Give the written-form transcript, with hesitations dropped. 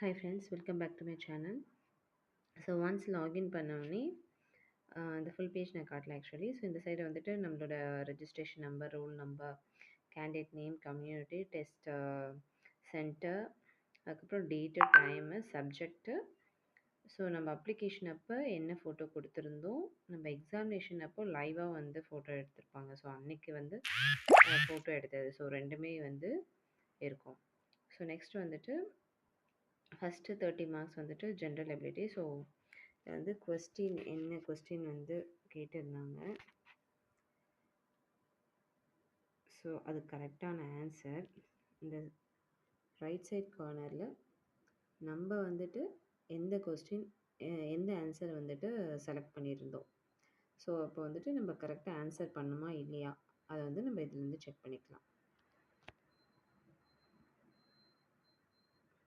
Hi friends, welcome back to my channel. So once login பண்ணோடனே இந்த full page நான் காட்டல ஆக்சுவலி. ஸோ இந்த சைடு வந்துட்டு நம்மளோட registration number, roll number, candidate name, community, test centre, அதுக்கப்புறம் டேட்டு, டைமு, சப்ஜெக்ட்டு. ஸோ நம்ம application அப்போ என்ன ஃபோட்டோ கொடுத்துருந்தோம், நம்ம எக்ஸாமினேஷன் அப்போ லைவாக வந்து ஃபோட்டோ எடுத்திருப்பாங்க. ஸோ அன்னைக்கு வந்து ஃபோட்டோ எடுத்தது. ஸோ ரெண்டுமே வந்து இருக்கும். ஸோ நெக்ஸ்ட் வந்துட்டு ஃபஸ்ட்டு 30 மார்க்ஸ் வந்துட்டு ஜென்ரல் எபிலிட்டி. ஸோ வந்து என்ன கொஸ்டின் வந்து கேட்டிருந்தாங்க. ஸோ அது கரெக்டான ஆன்சர் இந்த ரைட் சைட் கார்னரில் நம்ம வந்துட்டு எந்த கொஸ்டின் எந்த ஆன்சர் வந்துட்டு செலக்ட் பண்ணியிருந்தோம். ஸோ அப்போ வந்துட்டு நம்ம கரெக்டாக ஆன்சர் பண்ணுமா இல்லையா அதை வந்து நம்ம இதுலேருந்து செக் பண்ணிக்கலாம்.